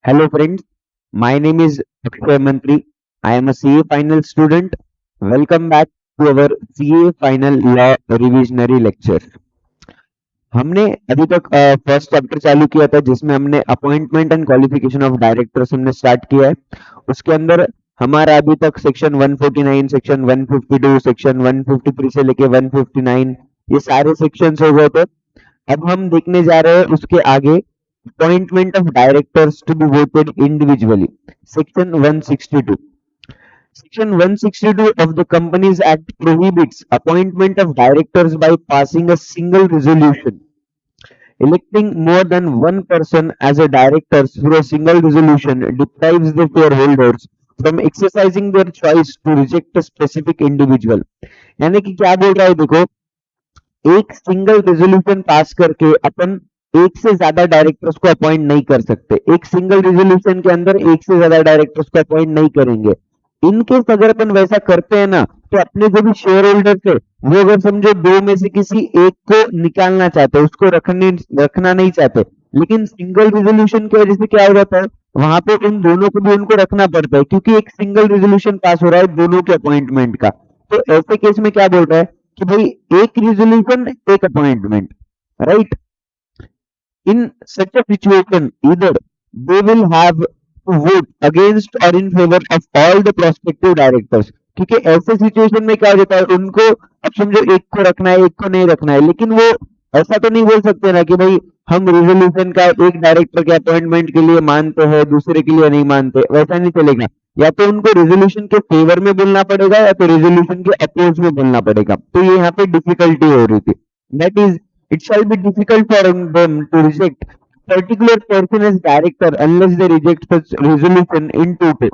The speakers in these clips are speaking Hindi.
Hello friends, my name is Akshay Mantri. I am a CA final student. Welcome back to our CA final law revisionary lecture. हमने अभी तक फर्स्ट चैप्टर चालू किया था जिसमें हमने appointment and qualification of directors हमने स्टार्ट किया है। उसके अंदर हमारा अभी तक सेक्शन 149, सेक्शन 152, सेक्शन 153 से लेके 159 ये सारे सेक्शंस हो गए थे। अब हम देखने जा रहे हैं उसके आगे appointment of directors to be voted individually. Section 162. Section 162 of the Companies Act prohibits appointment of directors by passing a single resolution. Electing more than one person as a director through a single resolution deprives the shareholders from exercising their choice to reject a specific individual. यानी कि क्या बोल रहा है देखो, एक सिंगल रेजोल्यूशन पास करके अपन एक से ज्यादा डायरेक्टर्स को अपॉइंट नहीं कर सकते। एक सिंगल रेजोल्यूशन के अंदर एक से ज्यादा डायरेक्टर्स को अपॉइंट नहीं करेंगे। इनकेस अगर अपन वैसा करते हैं ना, तो अपने जो भी शेयर होल्डर्स है वो अगर समझो दो में से किसी एक को निकालना चाहते, उसको रखना नहीं चाहते, लेकिन सिंगल रेजोल्यूशन की वजह से क्या हो जाता है, वहां पे उन दोनों को भी उनको रखना पड़ता है क्योंकि एक सिंगल रेजोल्यूशन पास हो रहा है दोनों के अपॉइंटमेंट का। तो ऐसे केस में क्या बोल रहा है कि भाई एक रिजोल्यूशन एक appointment, right? In such a situation, either they will have to vote against or in favor of all the prospective directors. क्योंकि ऐसे सिचुएशन में क्या हो जाता है, उनको अब समझो एक को रखना है एक को नहीं रखना है, लेकिन वो ऐसा तो नहीं बोल सकते ना कि भाई हम रिजोल्यूशन का एक डायरेक्टर के अपॉइंटमेंट के लिए मानते हैं दूसरे के लिए नहीं मानते, वैसा नहीं चलेगा। या तो उनको रेजोल्यूशन के फेवर में बोलना पड़ेगा या तो रेजोल्यूशन के अपोज में बोलना पड़ेगा। तो ये यहाँ पे डिफिकल्टी हो रही थी। That is it shall be difficult for them to reject a particular person as director unless they reject such resolution in toto,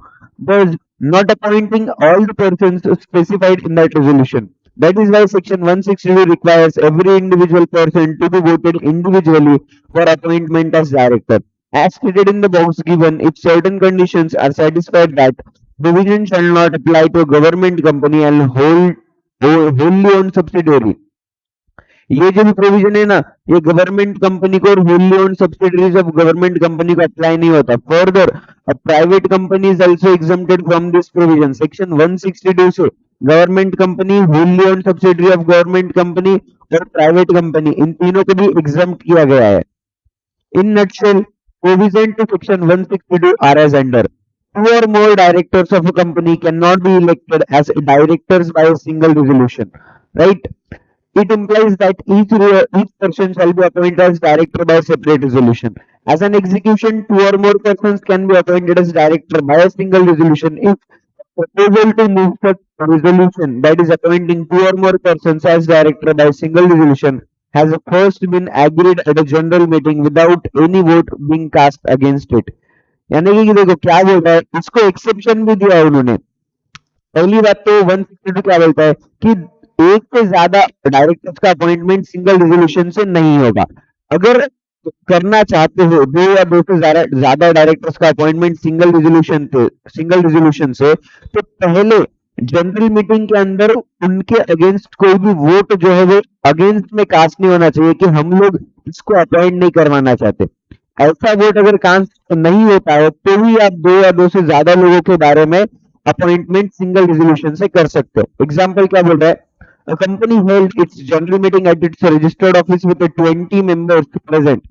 thus not appointing all the persons specified in that resolution. That is why Section 162 requires every individual person to be voted individually for appointment as director. As stated in the box given, if certain conditions are satisfied, that provision shall not apply to a government company and wholly owned subsidiary. ये जो भी प्रोविजन है ना, ये गवर्नमेंट कंपनी को और wholly owned subsidiaries of government company को अप्लाई नहीं होता। Further a private company is also exempted from this provision. Section 162 से government company, wholly owned subsidiary of government company और प्राइवेट कंपनी, इन तीनों को भी एग्जम्प्ट किया गया है। In nutshell, provision to section 162 are as under: two or more directors of a company cannot be elected as directors by a single resolution, right? It implies that each person shall be appointed as director by separate resolution. As an execution, two or more persons can be appointed as director by a single resolution if proposal to move such resolution, that is appointing two or more persons as director by single resolution, has first been agreed at a general meeting without any vote being cast against it. यानी कि देखो क्या बोल रहा है, इसको एक्सेप्शन भी दिया है उन्होंने। पहली बात तो 162 क्या बोलता है कि एक से ज्यादा डायरेक्टर्स का अपॉइंटमेंट सिंगल रेजोल्यूशन से नहीं होगा। अगर करना चाहते हो दो या दो से ज्यादा डायरेक्टर्स का अपॉइंटमेंट सिंगल रेजोल्यूशन से, तो पहले जनरल मीटिंग के अंदर उनके अगेंस्ट कोई भी वोट जो है वो अगेंस्ट में कास्ट नहीं होना चाहिए कि हम लोग इसको अपॉइंट नहीं करवाना चाहते। ऐसा वोट अगर कास्ट नहीं होता है तो ही आप दो या दो से ज्यादा लोगों के बारे में अपॉइंटमेंट सिंगल रेजोल्यूशन से कर सकते हो। एग्जाम्पल क्या बोल रहा है, a company held its general meeting at its registered office with 20 members present.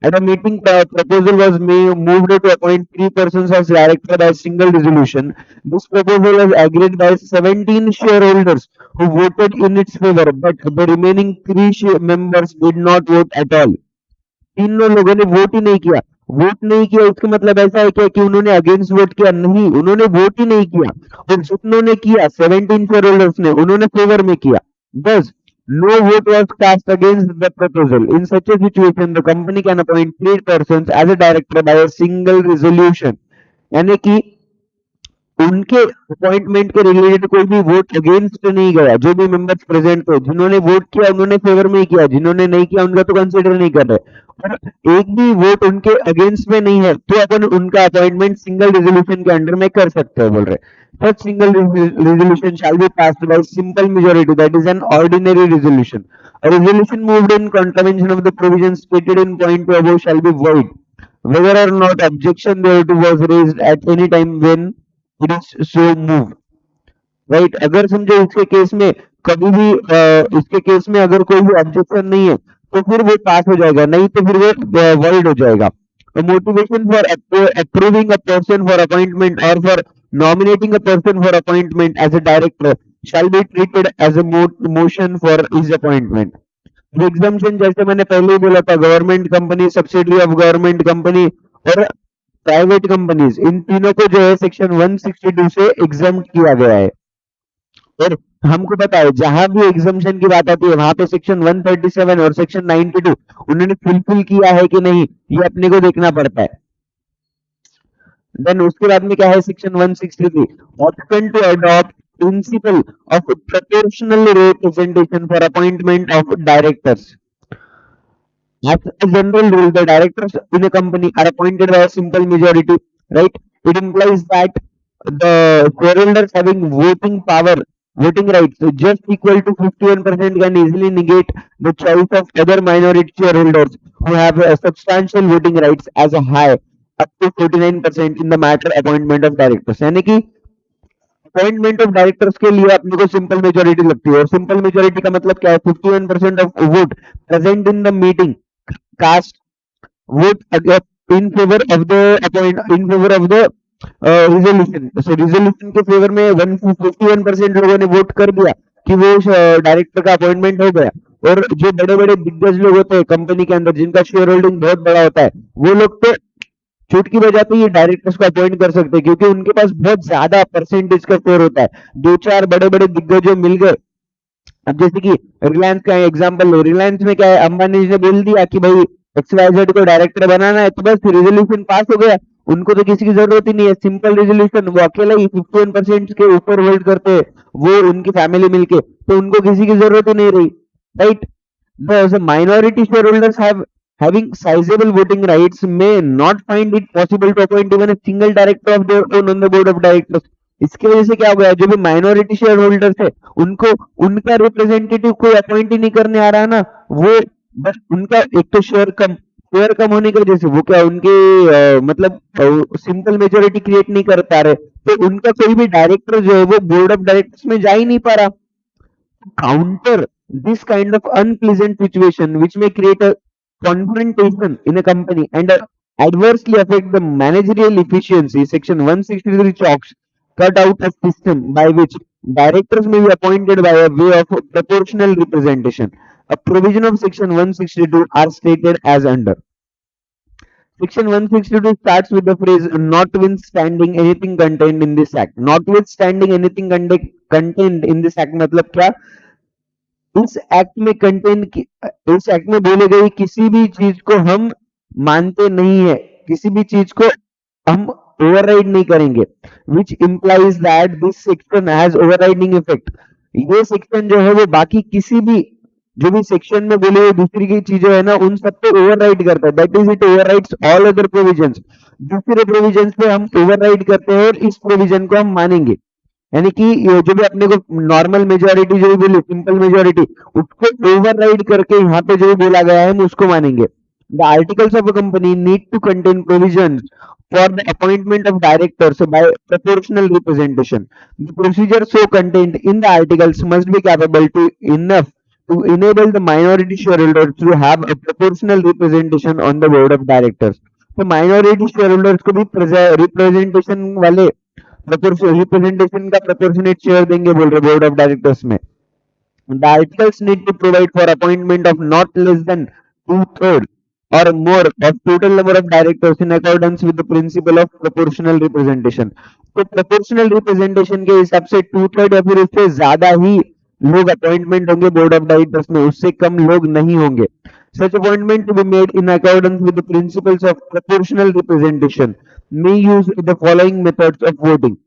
At a meeting, proposal was moved to appoint three persons as director by single resolution. This proposal was agreed by 17 shareholders who voted in its favor, but the remaining three members did not vote at all. तीनों लोगों ने वोट ही नहीं किया। वोट नहीं किया इसका मतलब ऐसा है क्या कि उन्होंने अगेंस्ट वोट किया? नहीं, उन्होंने वोट ही नहीं किया। और जितनों ने किया 17 शेयर होल्डर्स ने, उन्होंने फेवर में किया। बस no vote was cast against the proposal. In such a situation, the company can appoint three persons as a director by a single resolution. यानी कि उनके अपॉइंटमेंट के रिलेटेड कोई भी वोट अगेंस्ट नहीं गया। जो भी मेंबर्स प्रेजेंट थे, जिन्होंने वोट किया उन्होंने फेवर में ही किया, जिन्होंने नहीं किया उनका तो कंसिडर नहीं कर रहे। और एक भी वोट उनके अगेंस्ट में नहीं है तो अपन उनका अपॉइंटमेंट सिंगल रेजोल्यूशन के अंडर में कर सकते हैं, बोल रहे। Such single resolution shall be passed by simple majority, that is an ordinary resolution. A resolution moved in contravention of the provisions stated in point 2 above shall be void. whether or not objection thereto was raised at any time when it is so moved. Right, अगर समझो इसके केस में कभी भी इसके केस में अगर कोई भी ऑब्जेक्शन नहीं है तो फिर वो पास हो जाएगा, नहीं तो फिर वो वॉइड हो जाएगा. Motivation for approving a person for appointment और for nominating a person for appointment as a director shall be treated as a motion for his appointment. Exemption जैसे मैंने पहले ही बोला था, government company, subsidiary of government company और प्राइवेट कंपनीज, इन तीनों को जो है सेक्शन 162 से एग्जाम किया गया है. और हमको पता है जहां भी एग्जाम्पशन की बात आती है वहां पे सेक्शन 137 और सेक्शन 92 उन्होंने फुलफिल किया है कि नहीं, ये अपने को देखना पड़ता है. देन उसके बाद में क्या है, section 163, option to adopt principle of proportional representation for appointment of directors. As a general rule, the directors in a company are appointed by a simple majority, right? It implies that the shareholders having voting power, voting rights, just equal to 51% can easily negate the choice of other minority shareholders who have substantial voting rights as a high up to 49% in the matter appointment of directors. यानी कि अपॉइंटमेंट ऑफ डायरेक्टर्स के लिए अपने को सिंपल मेजोरिटी लगती है, और सिंपल मेजोरिटी का मतलब क्या है, 51% of vote present in the meeting cast vote in favor of the resolution. So resolution के फेवर में 51% लोगों ने वोट कर दिया कि वो डायरेक्टर का अपॉइंटमेंट हो गया. और जो बड़े बड़े दिग्गज लोग होते हैं कंपनी के अंदर जिनका शेयर होल्डिंग बहुत बड़ा होता है, वो लोग तो चुटकी बजाते ही डायरेक्टर्स को अपॉइंट कर सकते हैं क्योंकि उनके पास बहुत ज्यादा परसेंटेज का शेयर होता है. दो चार बड़े बड़े दिग्गजों मिल गए. अब जैसे कि रिलायंस का एग्जांपल लो, रिलायंस में क्या है, अंबानी जी ने बोल दिया कि भाई XYZ को डायरेक्टर बनाना है, तो बस रेजोल्यूशन पास हो गया. उनको तो किसी की जरूरत ही नहीं है, सिंपल रेजोल्यूशन, वो अकेला ही 51% के ऊपर होल्ड करते हैं, वो उनकी फैमिली मिलके, तो उनको किसी की जरूरत ही नहीं रही, right. The minority shareholders having sizable voting rights may not find it possible to appoint even a single director of their own on the board of directors. इसकी वजह से क्या हो गया, जो भी माइनॉरिटी शेयर होल्डर्स है उनको उनका रिप्रेजेंटेटिव कोई अपॉइंट ही नहीं करने आ रहा है ना, वो बस उनका एक तो शेयर कम होने की वजह से वो क्या उनके मतलब सिंपल मेजोरिटी क्रिएट नहीं कर पा रहे, तो उनका कोई भी डायरेक्टर जो है वो बोर्ड ऑफ डायरेक्टर्स में जा ही नहीं पा रहा. Counter this kind of unpleasant situation, which may create a confrontation in a company and adversely affect the managerial efficiency, Section 163 chalks cut out a system by which directors may be appointed by a way of proportional representation. A provision of Section 162 are stated as under. Section 162 starts with the phrase notwithstanding anything contained in this act. Notwithstanding anything contained in this act मतलब क्या, इस एक्ट में इस एक्ट में बोले गई किसी भी चीज को हम मानते नहीं है, किसी भी चीज को हम ओवरराइड नहीं करेंगे, which implies that this section has overriding effect. ये सेक्शन जो है वो बाकी किसी भी जो भी सेक्शन में बोले हुए दूसरी की चीजें है ना उन सबको ओवरराइड करता है. That is it overrides all other provisions. दूसरे प्रोविजंस पे हम ओवरराइड करते हैं और इस प्रोविजन को हम मानेंगे. यानी कि ये जो भी अपने को नॉर्मल मेजोरिटी जो भी बोली सिंपल मेजोरिटी, उसको ओवरराइड करके यहाँ पे जो भी बोला गया है हम उसको मानेंगे. The articles of a company need to contain provisions for the appointment of directors by proportional representation. The procedure so contained in the articles must be capable to enough to enable the minority shareholders to have a proportional representation on the board of directors. तो minority shareholders को भी representation वाले रिप्रेजेंटेशन का प्रोपोर्शनेट शेयर देंगे बोल रहे बोर्ड ऑफ डायरेक्टर्स में. The articles need to provide for appointment of not less than two-thirds or more of total number of directors in accordance with the principle of proportional representation. तो proportional representation के हिसाब से टू थर्ड या फिर उससे ज्यादा ही लोग अपॉइंटमेंट होंगे बोर्ड ऑफ डायरेक्टर्स में, उससे कम लोग नहीं होंगे. Such appointment to be made in accordance with the principles of proportional representation may use the following methods of voting.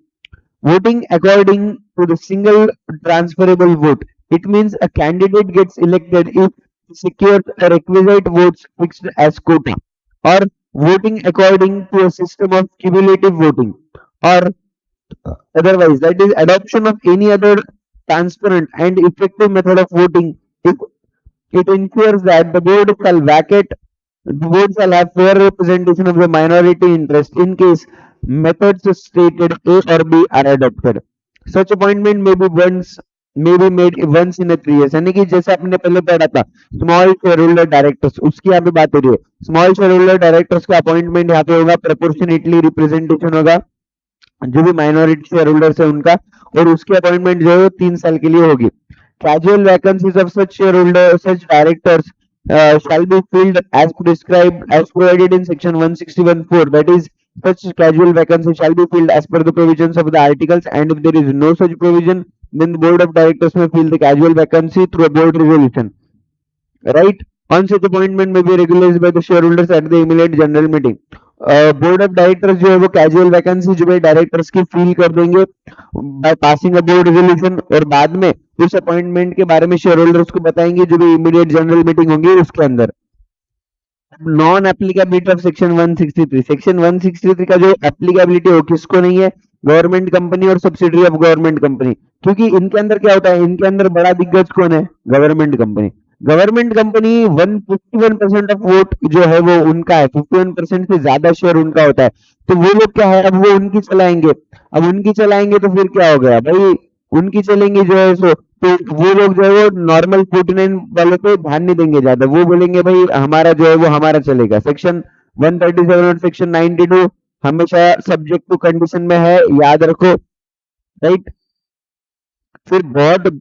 Voting according to the single transferable vote. It means a candidate gets elected if he secures a requisite votes fixed as quota. Or voting according to a system of cumulative voting. Or otherwise, that is adoption of any other transparent and effective method of voting if it ensures that the board shall vacate The board shall have fair representation of the minority interest in case methods stated A or B are adopted. Such appointment may be made once in a 3 years. यानी कि जैसे आपने पहले पढ़ा था स्मॉल शेयर होल्डर डायरेक्टर्स, उसकी यहाँ पे बात हो रही है। स्मॉल शेयर होल्डर डायरेक्टर्स का अपॉइंटमेंट यहाँ पे होगा, प्रोपोर्शनेटली रिप्रेजेंटेशन होगा जो भी माइनॉरिटी शेयर होल्डर्स है उनका, और उसकी अपॉइंटमेंट जो है वो 3 साल के लिए होगी। Casual vacancies of such shareholders, such directors shall be filled as prescribed, as provided in section 161(4). That is, such casual vacancy shall be filled as per the provisions of the articles, and if there is no such provision, then the board of directors may fill the casual vacancy through a board resolution. Right? On such appointment may be regularized by the shareholders at the immediate general meeting. Board of directors जो है वो कैजुअल वैकेंसी जो है डायरेक्टर्स की फिल कर देंगे by passing a board resolution, और बाद में उस अपॉइंटमेंट के बारे में शेयर होल्डर्स को बताएंगे जो भी इमीडिएट जनरल मीटिंग होगी उसके अंदर। Non applicability of section 163, section 163 का जो एप्लीकेबिलिटी हो किसको नहीं है, गवर्नमेंट कंपनी और सब्सिडरी ऑफ गवर्नमेंट कंपनी, क्योंकि इनके अंदर क्या होता है, इनके अंदर बड़ा दिग्गज कौन है, government company. Government company 151% of vote जो है वो उनका है, 51% से ज्यादा शेयर उनका होता है, तो वो लोग क्या है, अब वो उनकी चलाएंगे। अब उनकी चलाएंगे तो फिर क्या हो गया भाई, उनकी चलेंगी जो है सो, तो वो लोग जो है वो नॉर्मल 49 वालों पे ध्यान नहीं देंगे ज्यादा, वो बोलेंगे भाई हमारा जो है वो हमारा चलेगा। सेक्शन 137 और सेक्शन 92 हमेशा सब्जेक्ट टू कंडीशन में है, याद रखो। राइट, फिर बहुत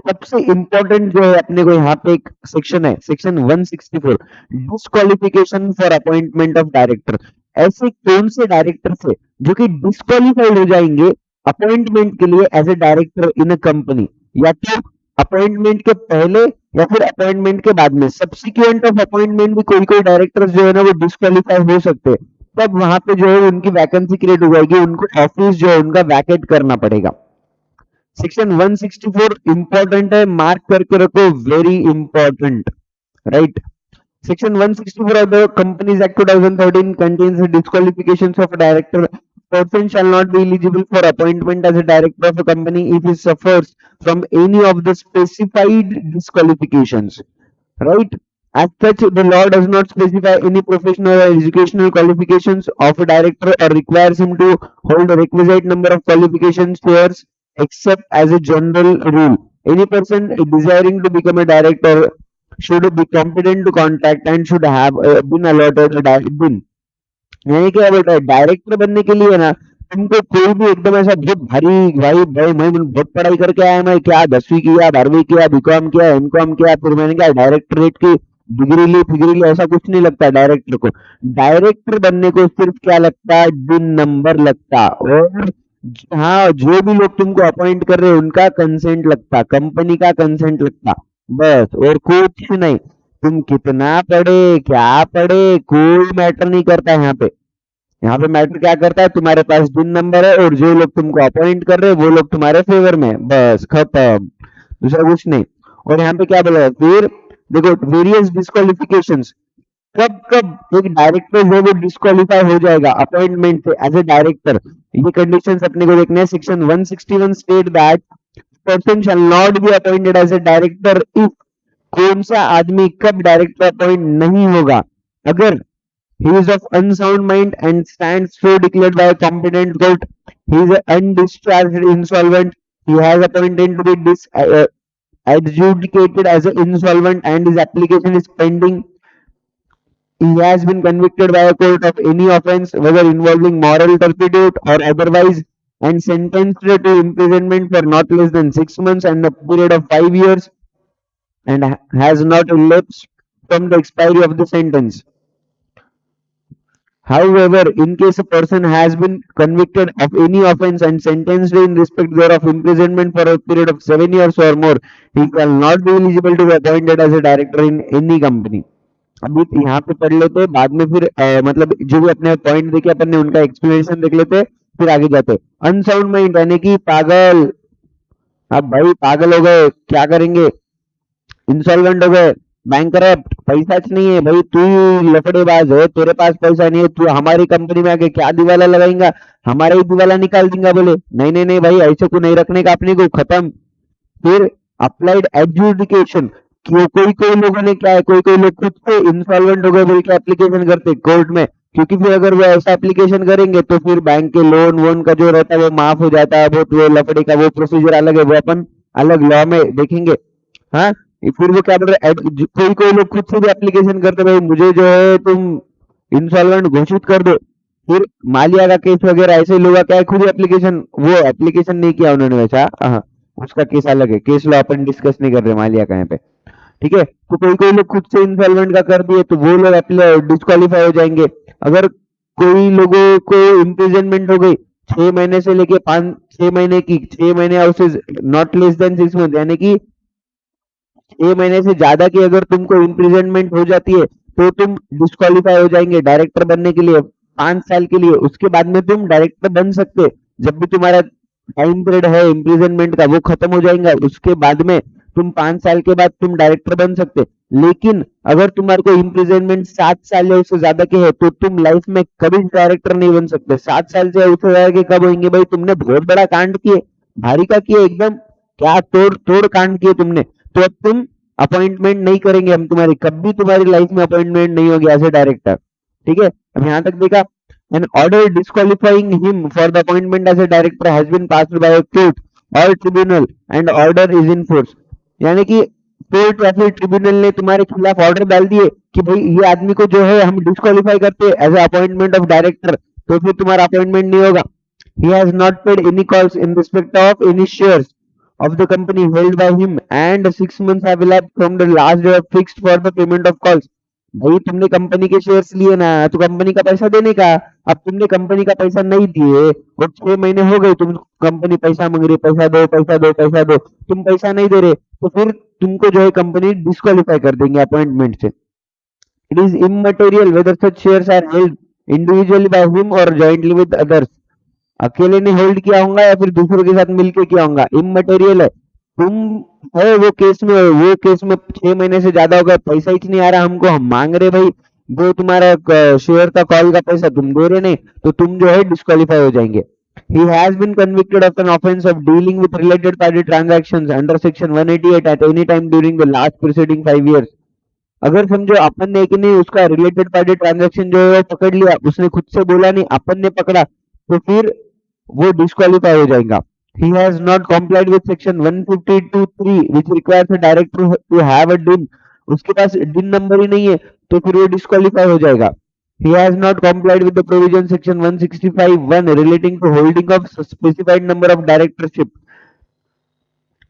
सबसे इंपॉर्टेंट जो है अपने को यहाँ पे एक सेक्शन है, section 164, disqualification for appointment of director. ऐसे कौन से डायरेक्टर थे जो कि डिस्क्वालिफाइड हो जाएंगे अपॉइंटमेंट के लिए as a director in a company, या तो अपॉइंटमेंट के पहले या फिर अपॉइंटमेंट के बाद में, सब्सिक्वेंट ऑफ अपॉइंटमेंट भी कोई कोई डायरेक्टर्स जो है ना वो डिस्क्वालीफाई हो सकते हैं, तब वहां पे जो है उनकी वैकेंसी क्रिएट हो जाएगी, उनको ऑफिस जो है उनका वैकेट करना पड़ेगा। सेक्शन 164 इंपॉर्टेंट है, मार्क करके रखो, very important. Right, section 164 of the Companies Act 2013 contains the disqualifications of a director. Person shall not be eligible for appointment as a director of a company if he suffers from any of the specified disqualifications. Right? As such, the law does not specify any professional or educational qualifications of a director or requires him to hold a requisite number of qualifications years, except as a general rule. Any person desiring to become a director should be competent to contact and should have been allotted a bin. यानी क्या बोल रहा है, डायरेक्टर बनने के लिए ना तुमको कोई भी एकदम ऐसा बहुत भारी, भाई भाई मैं बहुत पढ़ाई करके आया, मैं क्या 10वीं किया, 12वीं किया, बीकॉम किया, एमकॉम किया, फिर मैंने क्या डायरेक्टरेट की डिग्री ली फिग्री ली, ऐसा कुछ नहीं लगता डायरेक्टर को। डायरेक्टर बनने को सिर्फ क्या लगता है, बिन नंबर लगता, और हाँ जो भी लोग तुमको अपॉइंट कर रहे हैं उनका कंसेंट लगता, कंपनी का कंसेंट लगता, बस और कुछ नहीं। तुम कितना पढ़े क्या पढ़े कोई मैटर नहीं करता यहाँ पे। यहाँ पे मैटर क्या करता है, तुम्हारे पास बिन नंबर है और जो लोग तुमको अपॉइंट कर रहे हैं वो लोग तुम्हारे फेवर में, बस खत्म, दूसरा कुछ नहीं। और यहाँ पे क्या बोला है फिर, देखो वेरियस डिस्क्वालिफिकेशंस, कब कब एक डायरेक्टर जो है वो डिस्क्वालीफाई हो जाएगा अपॉइंटमेंट से एज ए डायरेक्टर, ये कंडीशंस अपने को देखने हैं। Section 161 state that person shall not be appointed as a director if, कौन सा आदमी कब डायरेक्टर अपॉइंट नहीं होगा, अगर he is of unsound mind and stands so declared by a competent court, he is undischarged insolvent, he has appointed to be adjudicated as an insolvent and his application is pending, he has been convicted by a court of any offense whether involving moral turpitude or otherwise and sentenced to imprisonment for not less than 6 months and a period of 5 years and has not elapsed from the expiry of the sentence. However, in case a person has been convicted of any offense and sentenced in respect thereof imprisonment for a period of 7 years or more, he shall not be eligible to be appointed as a director in any company. अभी यहाँ पे पढ़ लेते हैं, बाद में फिर मतलब जो भी अपने पॉइंट देखे अपन ने उनका एक्सप्लेनेशन देख लेते हैं, फिर आगे जाते। अनसाउंड माइंड यानी कि पागल, अब भाई पागल हो गए क्या करेंगे, इंसॉल्वेंट हो गए, बैंकरप्ट, पैसा नहीं है भाई, तू लफड़ेबाज है, तेरे पास पैसा नहीं है, तू हमारी कंपनी में आके क्या दिवाला लगाएगा, हमारा ही दिवाला निकाल देगा, बोले नहीं नहीं नहीं भाई ऐसे को नहीं रखने का अपने को, खत्म। फिर अप्लाइड एडजुडिकेशन, कोई कोई लोगों ने क्या है, कोई कोई लोग खुद से इंसॉल्वेंट हो गए बोल के एप्लीकेशन करते कोर्ट में, क्योंकि फिर अगर वो ऐसा एप्लीकेशन करेंगे तो फिर बैंक के लोन वोन का जो रहता है वो माफ हो जाता है, बहुत वो लफड़े का वो प्रोसीजर अलग है, वो अपन अलग लॉ में देखेंगे। हाँ, फिर वो क्या बोल रहे हैं, कोई कोई लोग खुद से भी एप्लीकेशन करते भाई मुझे जो है तुम इंसॉल्वेंट घोषित कर दो। फिर मालिया का केस वगैरह ऐसे लोग क्या है, खुद एप्लीकेशन, वो एप्लीकेशन नहीं किया उन्होंने वैसा, हाँ, उसका केस अलग है, केस लॉ अपन डिस्कस नहीं कर रहे मालिया का यहाँ पे। ठीक है, तो कोई कोई लोग खुद से इंसॉल्वेंट का कर दिए तो वो लोग डिस्क्वालीफाई हो जाएंगे। अगर कोई लोगों को इम्प्रिजनमेंट हो गई 6 महीने से लेके 5 6 महीने की, 6 महीने houses not less than 6 month, यानी कि 6 महीने से ज्यादा की अगर तुमको इम्प्रिजनमेंट हो जाती है तो तुम डिस्क्वालीफाई हो जाएंगे डायरेक्टर बनने के लिए 5 साल के लिए। उसके बाद में तुम डायरेक्टर बन सकते, जब भी तुम्हारा टाइम पीरियड है इम्प्रिजनमेंट का वो खत्म हो जाएगा, उसके बाद में तुम 5 साल के बाद तुम डायरेक्टर बन सकते। लेकिन अगर तुम्हारे को इम्प्रिजनमेंट 7 साल या उससे ज्यादा के है तो तुम लाइफ में कभी डायरेक्टर नहीं बन सकते। 7 साल से उससे ज्यादा के कब होंगे भाई, तुमने बहुत बड़ा कांड किए, भारी का किए एकदम, क्या तोड़ तोड़ कांड किए तुमने, तो अब तुम अपॉइंटमेंट नहीं करेंगे हम तुम्हारी, कभी तुम्हारी लाइफ में अपॉइंटमेंट नहीं होगी एज ए डायरेक्टर। ठीक है, अब यहाँ तक देखा। An order disqualifying him for the appointment as a director has been passed by a court और tribunal and order is in force. यानी कि कोर्ट या फिर ट्रिब्यूनल ने तुम्हारे खिलाफ ऑर्डर डाल दिए कि भाई ये आदमी को जो है हम डिस्क्वालीफाई करते हैं as a appointment of director, तो फिर तुम्हारा अपॉइंटमेंट नहीं होगा। He has not paid any calls in respect of any shares of the company held by him and 6 months have elapsed from the last day fixed for the payment of calls। भाई तुमने कंपनी के शेयर्स लिए ना, तो कंपनी का पैसा देने का। अब तुमने कंपनी का पैसा नहीं दिए और 6 महीने हो गए, तुम कंपनी पैसा मांग रही, पैसा दो पैसा दो पैसा दो, तुम पैसा नहीं दे रहे, तो फिर तुमको जो है कंपनी डिस्क्वालीफाई कर देंगे अपॉइंटमेंट से। It is immaterial whether such shares are held individually by him or jointly with others. अकेले ने होल्ड किया होगा या फिर दूसरों के साथ मिलके किया होगा, इमटेरियल है। तुम है वो केस में, वो केस में 6 महीने से ज्यादा हो गया, पैसा ही नहीं आ रहा हमको, हम मांग रहे भाई जो तुम्हारा शेयर का कॉल का पैसा तुम दे रहे नहीं, तो तुम जो है डिस्क्वालीफाई हो जाएंगे। He has been convicted of an offense of dealing with related party transactions under section 188 at any time during the last preceding 5 years। अगर समझो अपन ने कि नहीं उसका रिलेटेड पार्टी ट्रांजैक्शन जो है वो पकड़ लिया, उसने खुद से बोला नहीं, अपन ने पकड़ा, तो फिर वो डिस्क्वालीफाई हो जाएगा। He has not complied with section 152(3) which requires a director to have a DIN। उसके पास DIN नंबर ही नहीं है तो फिर वो डिस्क्वालीफाई हो जाएगा। He has not complied with the provision section 165(1) relating to holding of specified number of directorship।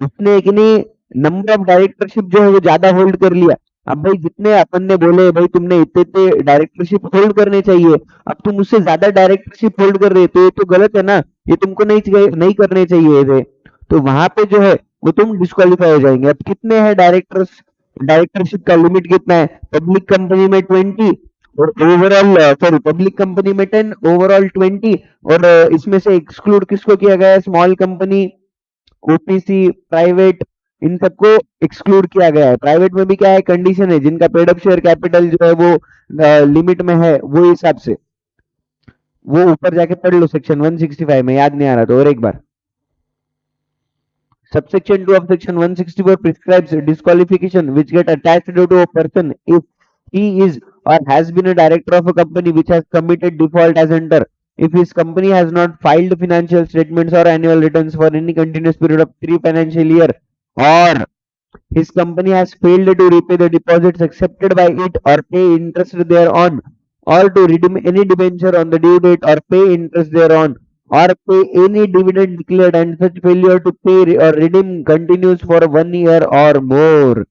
उसने एक नहीं नंबर ऑफ डायरेक्टरशिप जो है वो ज्यादा होल्ड कर लिया। अब भाई जितने अपन ने बोले भाई तुमने इतने इतने डायरेक्टरशिप होल्ड करने चाहिए, अब तुम उससे ज्यादा डायरेक्टरशिप होल्ड कर रहे, तो ये तो गलत है ना, ये तुमको नहीं करने चाहिए थे, तो वहां पे जो है वो तुम डिस्क्वालीफाई हो जाएंगे। अब कितने हैं डायरेक्टर्स, डायरेक्टरशिप का लिमिट कितना है, पब्लिक कंपनी में 20 और ओवरऑल, सॉरी पब्लिक कंपनी में 10, ओवरऑल 20, और इसमें से एक्सक्लूड किसको किया गया है, स्मॉल कंपनी, ओपीसी, प्राइवेट, इन सबको एक्सक्लूड किया गया है। प्राइवेट में भी क्या है कंडीशन है, जिनका पेड अप शेयर कैपिटल जो है वो लिमिट में है, वो हिसाब से वो ऊपर जाके पढ़ लो सेक्शन 165 में, याद नहीं आ रहा तो और एक बार। Subsection 2 of section 164 prescribes disqualification which get attached to a person if he is or has been a director of a company which has committed default as under, if his company has not filed financial statements or annual returns for any continuous period of 3 financial year, or his company has failed to repay the deposits accepted by it or pay interest thereon, or to redeem any debenture on the due date or pay interest thereon, or pay any dividend declared, and such failure to pay or redeem continues for 1 year or more.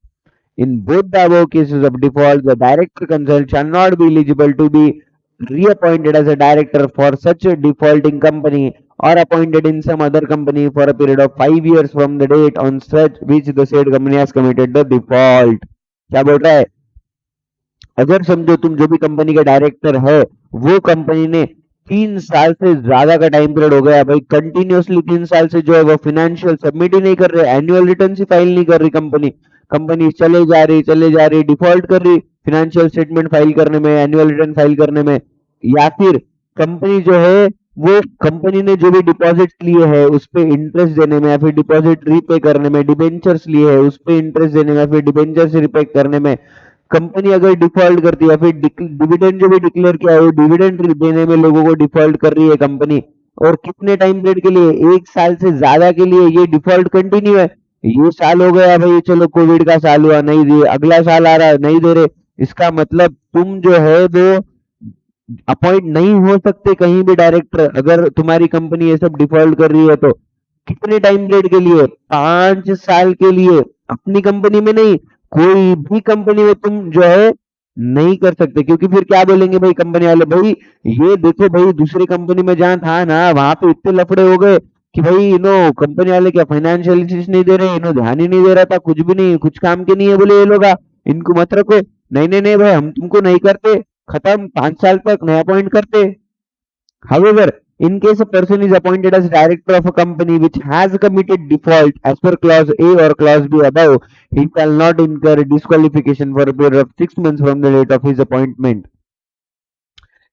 In both the above cases of default, the director concerned shall not be eligible to be reappointed as a director for such a defaulting company or appointed in some other company for a period of 5 years from the date on such which the said company has committed the default। क्या बोल रहा है, अगर समझो तुम जो भी कंपनी का डायरेक्टर है, वो कंपनी ने 3 साल से ज्यादा का टाइम पीरियड हो गया भाई, कंटिन्यूअसली 3 साल से जो है वो फाइनेंशियल सबमिट ही नहीं कर रहे, एनुअल रिटर्न ही फाइल नहीं कर रही कंपनी, कंपनी चले जा रही डिफॉल्ट कर रही फाइनेंशियल स्टेटमेंट फाइल करने में, एनुअल रिटर्न फाइल करने में, या फिर कंपनी जो है वो कंपनी ने जो भी डिपॉजिट लिए है उस पे इंटरेस्ट देने में या फिर डिपॉजिट रीपे करने में, डिबेंचर्स लिए है उस पे इंटरेस्ट देने में या फिर डिबेंचर्स रीपे करने में कंपनी अगर डिफॉल्ट करती है या फिर डिविडेंड जो भी डिक्लेयर किया है वो डिविडेंड देने में लोगों को डिफॉल्ट कर रही है कंपनी, और कितने टाइम पीरियड के लिए, 1 साल से ज्यादा के लिए ये डिफॉल्ट कंटिन्यू है। ये साल हो गया भाई, चलो कोविड का साल हुआ नहीं दिए, अगला साल आ रहा है नहीं दे रहे, इसका मतलब तुम जो है वो अपॉइंट नहीं हो सकते कहीं भी डायरेक्टर, अगर तुम्हारी कंपनी ये सब डिफॉल्ट कर रही है तो। कितने टाइम पीरियड के लिए? 5 साल के लिए। अपनी कंपनी में नहीं, कोई भी कंपनी में तुम जो है नहीं कर सकते, क्योंकि फिर क्या बोलेंगे भाई कंपनी वाले, भाई ये देखो भाई दूसरी कंपनी में जहाँ था ना वहां पे इतने लफड़े हो गए कि भाई इनो कंपनी वाले क्या फाइनेंशियल नहीं दे रहे, इनो ध्यान ही नहीं दे रहा था, कुछ भी नहीं, कुछ काम के नहीं है बोले ये लोग, इनको मत रखो। नहीं नहीं नहीं भाई, हम तुमको नहीं करते, खत्म, 5 साल तक नया अपॉइंट करते। However, in case a person is appointed as director of a company which has committed default as per clause A or clause B above, he shall not incur disqualification for a period of 6 months from the date of his appointment.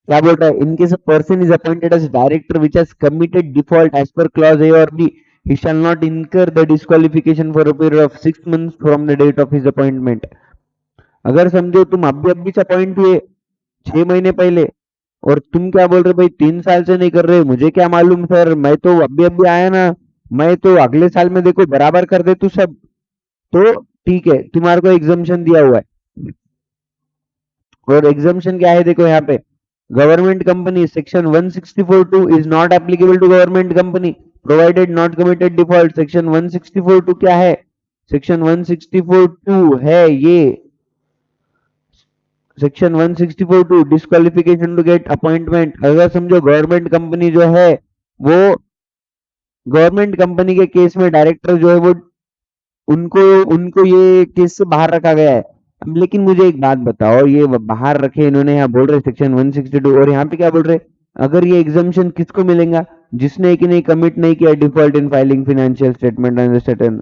क्या बोल रहा है? In case a person is appointed as director which has committed default as per clause A or B, he shall not incur the disqualification for a period of 6 months from the date of his appointment. अगर समझो तुम अभी से अपॉइंट हुए 6 महीने पहले, और तुम क्या बोल रहे भाई 3 साल से नहीं कर रहे, मुझे क्या मालूम सर, मैं तो अभी अभी आया ना, मैं तो अगले साल में देखो बराबर कर दे तू सब, तो ठीक है तुम्हारे को एग्जाम्शन दिया हुआ है। और एग्जाम्शन क्या है देखो यहाँ पे, government company section 164(2) is not applicable to government company provided not committed default. Section 164(2) क्या है? सेक्शन 164(2) है ये, section 164(2) disqualification to get appointment. अगर समझो गवर्नमेंट कंपनी जो है वो, गवर्नमेंट कंपनी के केस में डायरेक्टर जो है वो, उनको उनको ये केस से बाहर रखा गया है। अब लेकिन मुझे एक बात बताओ, ये बाहर रखे इन्होंने, यहाँ बोल रहे सेक्शन 162, और यहाँ पे क्या बोल रहे, अगर ये एग्जाम्शन किसको मिलेगा? जिसने कि नहीं कमिट नहीं किया default in filing financial statement and certain.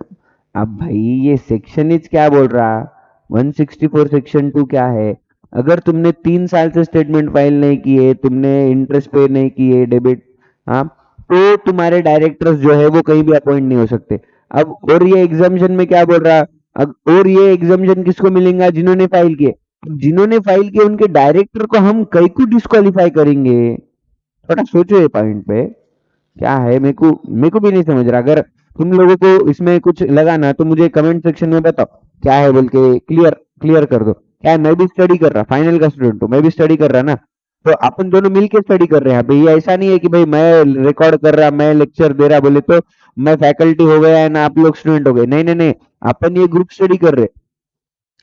अब भाई ये सेक्शन इज क्या बोल रहा, 164 सेक्शन 2 क्या है? अगर तुमने 3 साल से स्टेटमेंट फाइल नहीं किए, तुमने इंटरेस्ट पे नहीं किए डेबिट, हाँ, तो तुम्हारे डायरेक्टर्स जो है वो कहीं भी अपॉइंट नहीं हो सकते। अब और ये एग्जाम्शन में क्या बोल रहा, अब और ये एग्जाम्शन किसको मिलेगा? जिन्होंने फाइल किए। जिन्होंने फाइल किए उनके डायरेक्टर को हम कई को डिस्क्वालीफाई करेंगे? थोड़ा सोचो ये पॉइंट पे, क्या है, मेरे को भी नहीं समझ रहा। अगर तुम लोगों को इसमें कुछ लगा ना तो मुझे कमेंट सेक्शन में बताओ क्या है बोल के, क्लियर क्लियर कर दो। क्या है, मैं भी स्टडी कर रहा, फाइनल का स्टूडेंट हूँ, मैं भी स्टडी कर रहा ना, तो अपन दोनों मिलके स्टडी कर रहे हैं भाई। ये ऐसा नहीं है कि भाई मैं रिकॉर्ड कर रहा, मैं लेक्चर दे रहा बोले तो मैं फैकल्टी हो गया है ना आप लोग स्टूडेंट हो गए, नहीं नहीं नहीं, अपन ये ग्रुप स्टडी कर रहे।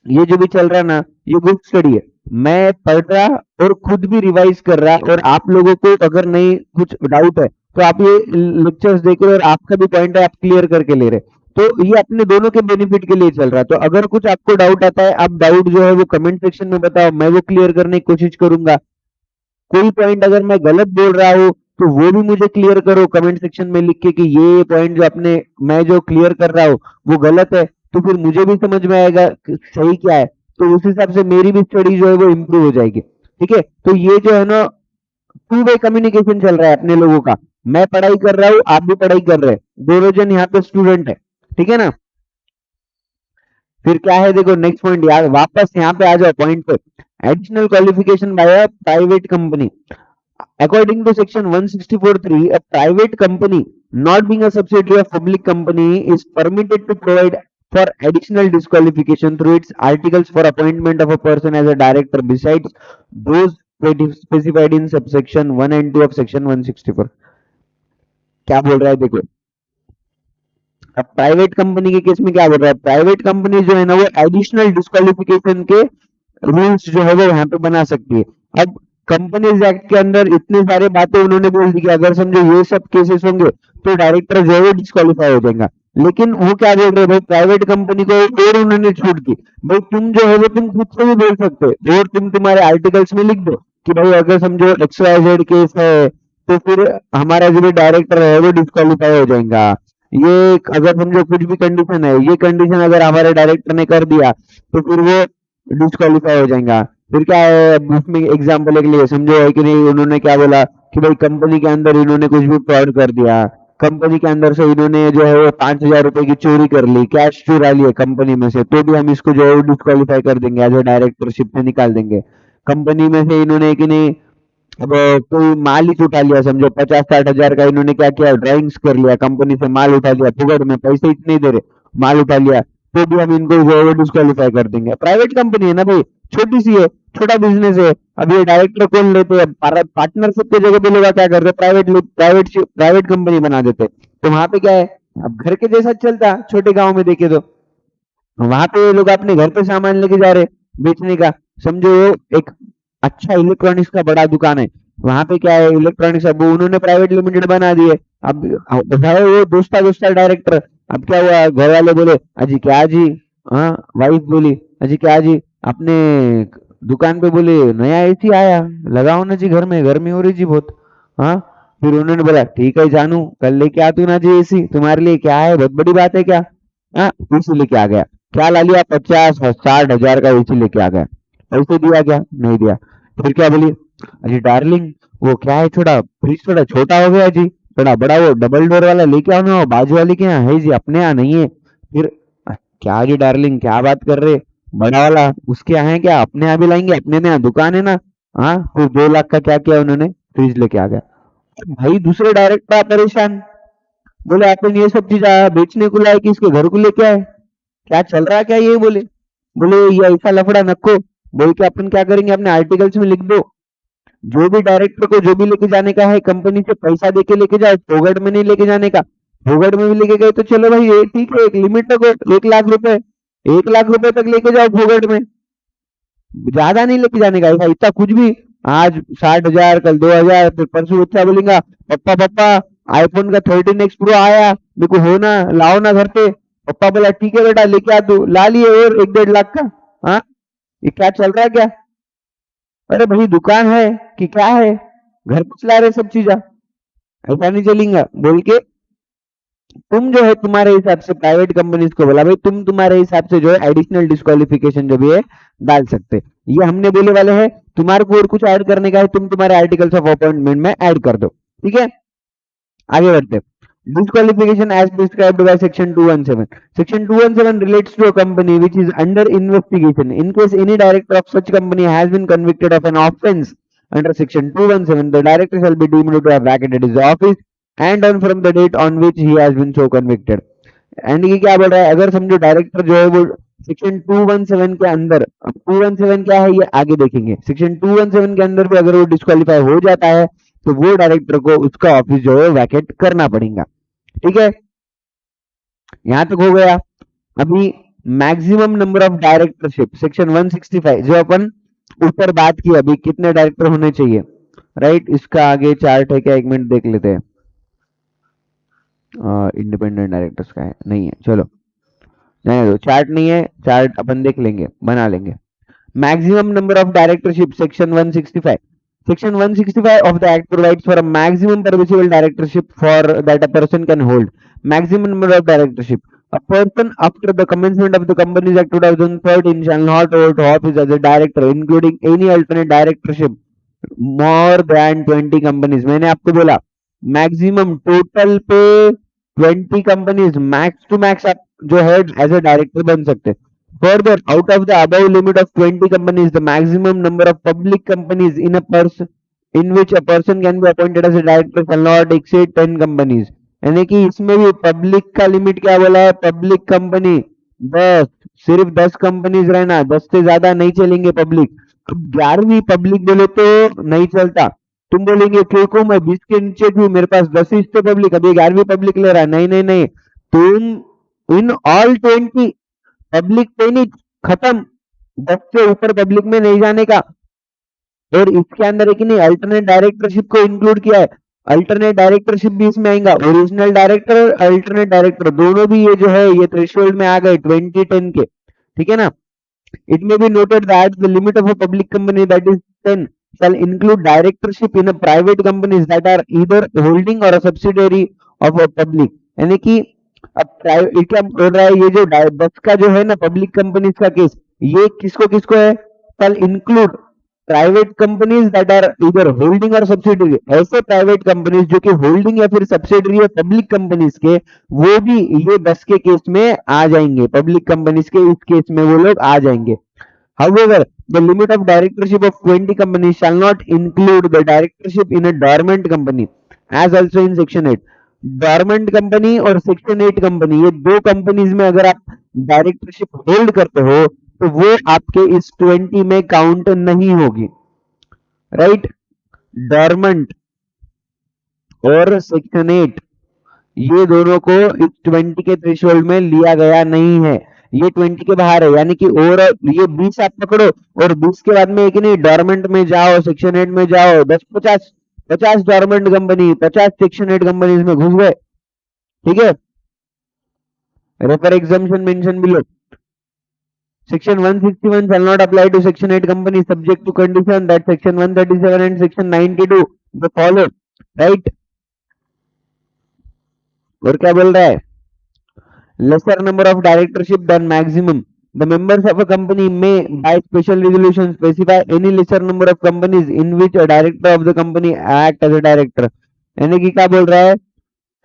ये जो भी चल रहा ना ये ग्रुप स्टडी है, मैं पढ़ रहा और खुद भी रिवाइज कर रहा, और आप लोगों को अगर नहीं कुछ डाउट है तो आप ये लेक्चर्स देख रहे हो और आपका भी पॉइंट है आप क्लियर करके ले रहे, तो ये अपने दोनों के बेनिफिट के लिए चल रहा है। तो अगर कुछ आपको डाउट आता है, आप डाउट जो है वो कमेंट सेक्शन में बताओ, मैं वो क्लियर करने की कोशिश करूंगा। कोई पॉइंट अगर मैं गलत बोल रहा हूँ तो वो भी मुझे क्लियर करो कमेंट सेक्शन में लिख के कि ये पॉइंट जो अपने मैं जो क्लियर कर रहा हूँ वो गलत है, तो फिर मुझे भी समझ में आएगा कि सही क्या है, तो उस हिसाब से मेरी भी स्टडी जो है वो इम्प्रूव हो जाएगी। ठीक है, तो ये जो है ना टू वे कम्युनिकेशन चल रहा है अपने लोगों का, मैं पढ़ाई कर रहा हूँ आप भी पढ़ाई कर रहे हैं, दोनों जन यहाँ पे स्टूडेंट है, ठीक है ना। फिर क्या है देखो नेक्स्ट पॉइंट, यार वापस यहाँ पे आ जाओ पॉइंट पे, additional qualification by a private company. According to section 164(3), a private company not being a subsidiary of public company is permitted to provide for additional disqualification through its articles for appointment of a person as a director besides those specified in subsection 1 and 2 of section 164। क्या बोल रहा है देखो, अब प्राइवेट कंपनी के केस में क्या बोल रहा है, प्राइवेट कंपनी जो है ना वो एडिशनल डिस्क्वालिफिकेशन के रूल्स जो है वो यहाँ पे बना सकती है। अब कंपनीज एक्ट के अंदर इतने सारे बातें उन्होंने बोल दी कि अगर समझो ये सब केसेस होंगे तो डायरेक्टर जो है वो डिस्क्वालीफाई हो जाएगा। लेकिन वो क्या बोल रहे हैं भाई, प्राइवेट कंपनी को और उन्होंने छूट दी, भाई तुम जो है वो तुम खुद से भी बोल सकते हो और तुम तुम्हारे आर्टिकल्स में लिख दो कि भाई अगर समझो XYZ केस है तो फिर हमारा जो भी डायरेक्टर है वो डिस्क्वालीफाई हो जाएगा। ये अगर समझो कुछ भी कंडीशन है, ये कंडीशन अगर हमारे डायरेक्टर ने कर दिया तो फिर वो डिस्क्वालीफाई हो जाएगा। फिर क्या है, अब उसमें एग्जाम्पल के लिए समझो है कि नहीं, उन्होंने क्या बोला कि भाई कंपनी के अंदर इन्होंने कुछ भी फ्रॉड कर दिया, कंपनी के अंदर से इन्होंने जो है वो 5,000 रुपए की चोरी कर ली, कैश चुरा लिया कंपनी में से, तो भी हम इसको जो है डिस्क्वालीफाई कर देंगे, एज ए डायरेक्टरशिप से निकाल देंगे। कंपनी में से इन्होंने कि नहीं, अब कोई माल ही उठा लिया, समझो 50-60 हजार का इन्होंने क्या किया, ड्राइंग्स कर लिया, कंपनी से माल उठा लिया फुकड़ में, पैसे इतने ही दे रहे, माल उठा लिया, तो भी हम इनको जो है डिस्क्वालीफाई कर देंगे। प्राइवेट कंपनी है ना भाई, छोटी सी है, छोटा बिजनेस है। अब ये डायरेक्टर कौन लेते हैं, पार्टनरशिप की जगह पे लोग क्या करते हैं, प्राइवेट प्राइवेट कंपनी बना देते हैं। तो वहां पे क्या है, अब घर के जैसा चलता, छोटे गांव में देखे तो वहां पे ये लोग अपने घर पे सामान लेके जा रहे बेचने का। समझो वो एक अच्छा इलेक्ट्रॉनिक्स का बड़ा दुकान है, वहां पे क्या है इलेक्ट्रॉनिक्स, अब वो उन्होंने प्राइवेट लिमिटेड बना दी है। अब है वो दोस्ता दोस्ता डायरेक्टर। अब क्या हुआ, घर वाले बोले अजी क्या जी, हाँ वाइफ बोली अजी क्या जी, अपने दुकान पे बोले नया एसी आया, लगाओ ना जी, घर में गर्मी हो रही जी बहुत। हाँ, फिर उन्होंने बोला ठीक है जानू, कल लेके आ तू ना जी एसी, तुम्हारे लिए क्या है, बहुत बड़ी बात है क्या। हाँ, एसी लेके आ गया। क्या ला लिया, 50-60 हजार का एसी लेके आ गया। पैसे दिया क्या, नहीं दिया। फिर क्या बोली, अजी डार्लिंग वो क्या है, थोड़ा फ्रिज थोड़ा छोटा हो गया जी, थोड़ा बड़ा वो डबल डोर वाला लेके आओ ना, वो बाजू वाले के यहाँ है जी, अपने यहाँ नहीं है। फिर क्या जी डार्लिंग क्या बात कर रहे, बड़ा वाला उसके यहाँ है क्या, अपने यहाँ भी लाएंगे, अपने यहाँ दुकान है ना। हाँ, फिर 2 लाख का क्या किया उन्होंने, फ्रिज लेके आ गया। भाई दूसरे डायरेक्टर परेशान, बोले अपन ये सब चीज बेचने को लाए कि इसके घर को लेके आए, क्या चल रहा है क्या ये, बोले ये ऐसा लफड़ा नको, बोल के अपन क्या करेंगे, अपने आर्टिकल्स में लिख दो, जो भी डायरेक्टर को जो भी लेके जाने का है कंपनी से पैसा दे के लेके जाए, फोगट में नहीं लेके जाने का। फोगट में भी लेके गए तो चलो भाई, ये ठीक है, एक लिमिट तक 1 लाख रुपए, 1 लाख रुपए तक लेके जाओ फोगट में, ज्यादा नहीं लेके जाने का, ऐसा इतना कुछ भी। आज 60 हजार, कल 2 हजार, फिर परसों बच्चा बोलेगा पप्पा पप्पा आईफोन का 13X Pro आया, मेरे को हो ना, लाओ ना घर पे। पप्पा बोला ठीक है बेटा लेके आ, तू ला लिए और 1-1.5 लाख का। हाँ, ये क्या चल रहा है क्या, अरे भाई दुकान है कि क्या है, घर पे चला रहे सब चीज, ऐसा नहीं चलेगा बोल के। तुम जो है तुम्हारे हिसाब से प्राइवेट कंपनीज को बोला भाई, तुम तुम्हारे हिसाब से जो है एडिशनल डिस्क्वालिफिकेशन जो भी है डाल सकते, ये हमने बोले वाले हैं। तुम्हारे को और कुछ ऐड करने का है, तुम तुम्हारे आर्टिकल्स ऑफ अपॉइंटमेंट में ऐड कर दो, ठीक है। आगे बढ़ते, disqualification as prescribed by section 217. Section 217 relates to a company which is under investigation. In case any director of such company has been convicted of an offense under section 217, the director shall be deemed to have vacated his office and on from the date on which he has been so convicted. And ये क्या बोल रहा है, अगर समझो डायरेक्टर जो है वो सेक्शन 217 के अंदर, 217 क्या है ये आगे देखेंगे, सेक्शन 217 के अंदर भी अगर वो डिस्क्वालीफाई हो जाता है तो वो डायरेक्टर को उसका ऑफिस जो है वैकेट करना पड़ेगा, ठीक है। यहां तक हो गया। अभी maximum number of directorship section 165, जो अपन ऊपर बात की अभी, कितने डायरेक्टर होने चाहिए, राइट। इसका आगे चार्ट है क्या, 1 मिनट देख लेते हैं। इंडिपेंडेंट डायरेक्टर्स का है, नहीं है, चलो नहीं दो, चार्ट नहीं है, चार्ट अपन देख लेंगे, बना लेंगे। Maximum number of directorship, section 165. Section 165 of the act provides for a maximum permissible directorship for that a person can hold. Maximum number of directorship. A person after the commencement of the Companies Act 2013 shall not hold office as a director, including any alternate directorship, more than 20 companies. मैंने आपको बोला मैक्सिमम टोटल पे 20 कंपनीज, मैक्स टू मैक्स आप जो है एज ए डायरेक्टर बन सकते हैं। Further, out of the above limit of 20 companies, the maximum number of public companies in which a person can be appointed as a director shall not exceed 10 companies. यानी कि इसमें भी पब्लिक का लिमिट क्या बोला है, पब्लिक कंपनी 10, सिर्फ 10 कंपनीज रहना, 10 से ज्यादा नहीं चलेंगे पब्लिक। अब 11वीं पब्लिक बोले तो नहीं चलता, तुम बोलेंगे क्यों को, मैं 20 के नीचे क्यों, मेरे पास 10 ही तो पब्लिक, अभी 11वीं पब्लिक ले रहा है, नहीं नहीं नहीं, तुम इन ऑल 20 पब्लिक पे नहीं, खत्म, 10 से ऊपर पब्लिक में नहीं जाने का। और इसके अंदर है कि नहीं, अल्टरनेट डायरेक्टरशिप को इंक्लूड किया है, अल्टरनेट डायरेक्टरशिप भी इसमें आएगा, ओरिजिनल डायरेक्टर और अल्टरनेट डायरेक्टर दोनों भी ये जो है ये थ्रेशोल्ड में आ गए 2010 के, ठीक है ना। It may be noted that the limit of a public company that is 10 shall include directorship in a private companies that are either holding or a subsidiary of a public। यानी कि अब क्या बोल रहा है, ये जो 10 का जो है ना पब्लिक कंपनीज का केस, ये किसको किसको है, shall include private companies that are इधर होल्डिंग और सब्सिडरी। ऐसे प्राइवेट कंपनीज जो कि होल्डिंग या फिर सब्सिडरी है पब्लिक कंपनीज के, वो भी ये 10 के केस में आ जाएंगे। पब्लिक कंपनीज के इस केस में वो लोग आ जाएंगे। However, the limit of directorship of 20 companies shall not include the directorship in a dormant company, as also in Section 8. Dormant company और सेक्शन 8 कंपनी, ये दो कंपनीज में अगर आप डायरेक्टरशिप होल्ड करते हो तो वो आपके इस 20 में काउंट नहीं होगी, राइट। डॉर्मेंट और सेक्शन 8 ये दोनों को इस 20 के थ्रेशोल्ड में लिया गया नहीं है, ये 20 के बाहर है। यानी कि ओवरऑल ये 20 आप पकड़ो और 20 के बाद में एक नहीं डॉर्मेंट में जाओ, सेक्शन 8 में जाओ, 10 50 डॉर्मेंट कंपनी, 50 सेक्शन 8 कंपनीज में घुस गए, ठीक है। Refer exemption mention below. Section 161 shall not apply to Section 8 company subject to condition that Section 137 and Section 92 the follow, right। और क्या बोल रहा है, lesser number of directorship than maximum. The members of a company may, by special resolution, specify any lesser number of companies in which a director of the company act as a director. यानी कि क्या बोल रहा है,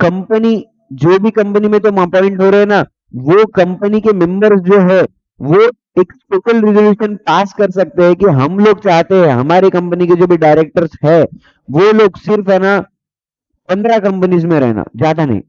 कंपनी जो भी कंपनी में तुम अपॉइंट हो रहे हैं ना, वो कंपनी के मेंबर्स जो है वो एक स्पेशल रिजोल्यूशन पास कर सकते हैं कि हम लोग चाहते हैं हमारी कंपनी के जो भी डायरेक्टर्स है वो लोग सिर्फ है ना 15 कंपनीज में रहना, ज्यादा नहीं,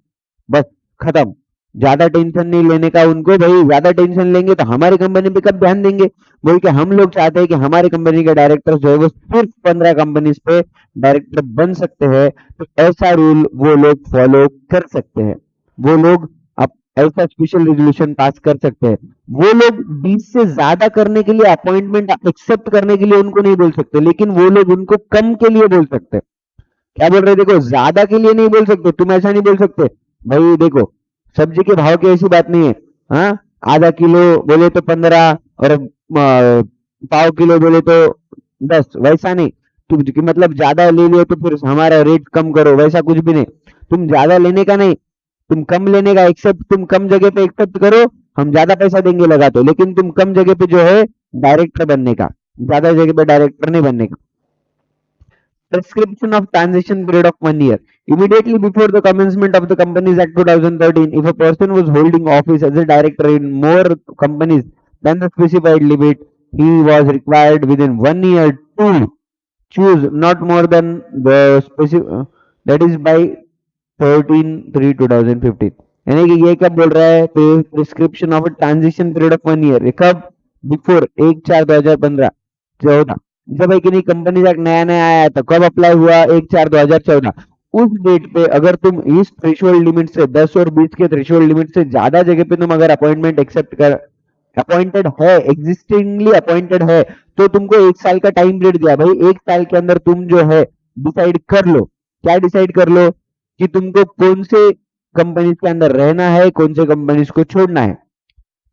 बस खत्म। ज्यादा टेंशन नहीं लेने का उनको, भाई ज्यादा टेंशन लेंगे तो हमारी कंपनी पे कब ध्यान देंगे, बोल के हम लोग चाहते हैं कि हमारी कंपनी के डायरेक्टर जो है वो सिर्फ 15 कंपनीज पे डायरेक्टर बन सकते हैं। तो ऐसा रूल वो लोग फॉलो कर सकते हैं, वो लोग अब ऐसा स्पेशल रेजोल्यूशन पास कर सकते हैं। वो लोग 20 से ज्यादा करने के लिए अपॉइंटमेंट एक्सेप्ट करने के लिए उनको नहीं बोल सकते, लेकिन वो लोग उनको कम के लिए बोल सकते हैं। क्या बोल रहे, देखो ज्यादा के लिए नहीं बोल सकते, तुम ऐसा नहीं बोल सकते भाई देखो सब्जी के भाव की ऐसी बात नहीं है, हाँ आधा किलो बोले तो 15 और पाव किलो बोले तो 10, वैसा नहीं। तुम कि मतलब ज्यादा ले लियो तो फिर हमारा रेट कम करो, वैसा कुछ भी नहीं। तुम ज्यादा लेने का नहीं, तुम कम लेने का एक्सेप्ट, तुम कम जगह पे एक्सेप्ट करो, हम ज्यादा पैसा देंगे लगा तो, लेकिन तुम कम जगह पे जो है डायरेक्टर बनने का, ज्यादा जगह पे डायरेक्टर नहीं बनने का। prescription of transition period of 1 year. Immediately before the commencement of the Companies Act 2013, if a person was holding office as a director in more companies than the specified limit, he was required within 1 year to choose not more than the specific, that is by 13/3/2015। यानी कि ये कब बोल रहा है, prescription of transition period of 1 year, कब, बिफोर 1/4/2015 14, जब एक नहीं कंपनी एक्ट नया नया आया था, कब अप्लाई हुआ, 1/4/2014। उस डेट पे अगर तुम इस थ्रेशोल्ड लिमिट से 10 और 20 के थ्रेशोल्ड लिमिट से ज्यादा जगह पे तुम अगर अपॉइंटमेंट एक्सेप्ट कर अपॉइंटेड है, एग्जिस्टिंगली अपॉइंटेड है, तो तुमको 1 साल का टाइम पीरियड दिया। भाई 1 साल के अंदर तुम जो है डिसाइड कर लो, क्या डिसाइड कर लो कि तुमको कौन से कंपनीज के अंदर रहना है, कौन से कंपनीज को छोड़ना है।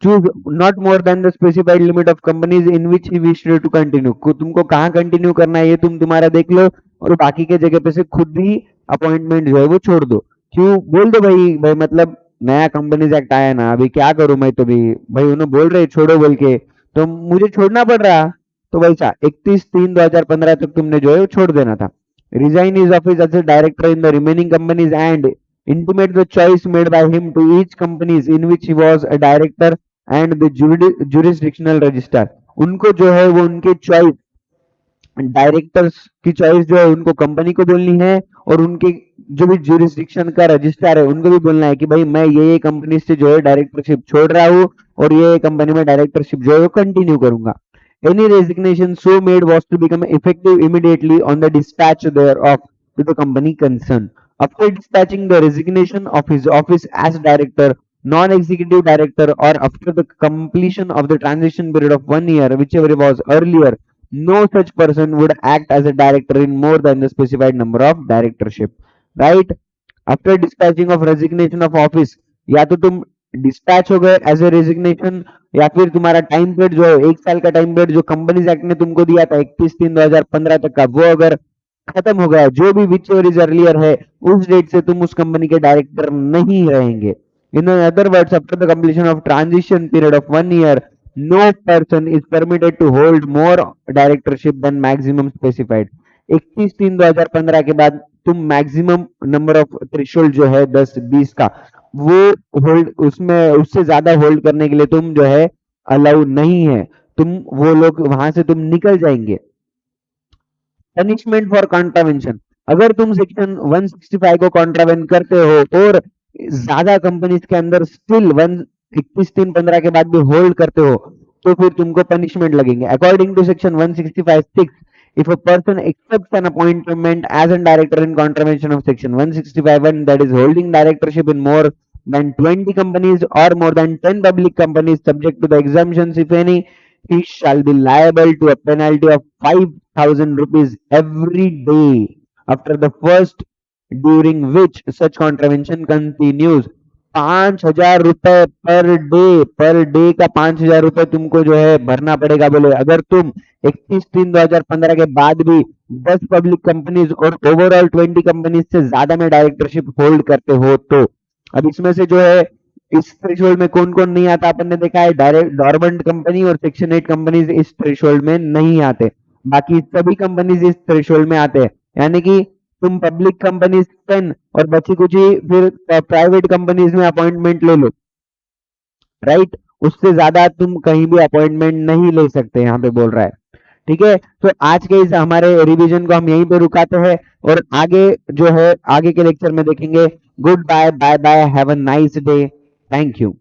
Choose not more than the specified limit of companies in which he wish to continue. तुमको कहाँ कंटिन्यू करना है ये तुम तुम्हारा देख लो, और बाकी के जगह पे से खुद ही अपॉइंटमेंट जो है वो छोड़ दो। क्यों बोल दो भाई, भाई मतलब नया कंपनीज एक्ट आया ना, अभी क्या करूं मैं, तो भी भाई उन्हें बोल रहे छोड़ो बोल के, तो मुझे छोड़ना पड़ रहा। तो वैसा 31/3/2015 तक तुमने जो है वो छोड़ देना था। Resign his office as a director in the remaining companies and intimate the choice made by him to each companies in which he was a director and the jurisdictional register। उनको जो है वो उनके चॉइस, डायरेक्टर्स की चॉइस जो है उनको कंपनी को बोलनी है, और उनके जो भी जुरिस्डिक्शन का रजिस्ट्रार है उनको भी बोलना है कि भाई मैं ये कंपनी से जो है डायरेक्टरशिप छोड़ रहा हूँ और ये कंपनी में डायरेक्टरशिप जो है वो कंटिन्यू करूंगा। Any resignation so made was to become effective immediately on the dispatch thereof to the company concerned. After dispatching the resignation of his office as director, non-executive director, or after the completion of the transition period of 1 year, whichever was earlier, no such person would act as a director in more than the specified number of directorship, right। After dispatching of resignation of office, या तो तुम डिस्पैच हो गए एज ए रेजिग्नेशन, या फिर तुम्हारा टाइम पीरियड जो है 1 साल का टाइम पीरियड जो कंपनीज एक्ट ने तुमको दिया था 31/3/2015 तक का, वो अगर खत्म हो गया, जो भी विच एवर इज अर्लियर है, उस डेट से तुम उस कंपनी के डायरेक्टर नहीं रहेंगे। In other words, after the completion of transition period of 1 year, no person is permitted to hold more directorship than maximum specified. 31/3/2015 के बाद तुम मैक्सिमम नंबर ऑफ थ्रेशोल्ड जो है 10-20 का, वो होल्ड, उसमें उससे ज्यादा होल्ड करने के लिए तुम जो है अलाउ नहीं है, तुम वो लोग वहां से तुम निकल जाएंगे। पनिशमेंट फॉर कॉन्ट्रावेंशन, अगर तुम सेक्शन 165 को कॉन्ट्रावेंट करते हो और ज्यादा कंपनीज के अंदर स्टिल 31/3/15 के बाद भी होल्ड करते हो, तो फिर तुमको पनिशमेंट लगेंगे। According to section 165(6), if a person accepts an appointment as a director in contravention of section 165(1), that is holding directorship in more than 20 companies or more than 10 public companies, subject to the exemptions if any, he shall be liable to a penalty of 5,000 rupees every day after the first, during which such contravention continues। 5,000 रुपए पर डे का 5,000 रुपए तुमको जो है भरना पड़ेगा। बोले अगर तुम 31/3/2015 के बाद भी 10 पब्लिक कंपनीज और ओवरऑल 20 कंपनीज से ज्यादा में डायरेक्टरशिप होल्ड करते हो तो। अब इसमें से जो है इस थ्रेशोल्ड में कौन कौन नहीं आता, अपन ने देखा है डायरेक्ट डॉर्मेंट कंपनी और सेक्शन 8 कंपनीज इस थ्रेशोल्ड में नहीं आते, बाकी सभी कंपनीज इस थ्रेशोल्ड में आते हैं। यानी कि तुम पब्लिक कंपनीज 10 और बची कुछ फिर प्राइवेट कंपनीज में अपॉइंटमेंट ले लो, राइट, उससे ज्यादा तुम कहीं भी अपॉइंटमेंट नहीं ले सकते, यहाँ पे बोल रहा है। ठीक है, तो आज के इस हमारे रिवीजन को हम यहीं पे रुकाते हैं और आगे जो है आगे के लेक्चर में देखेंगे। Goodbye, bye bye, have a nice day, thank you.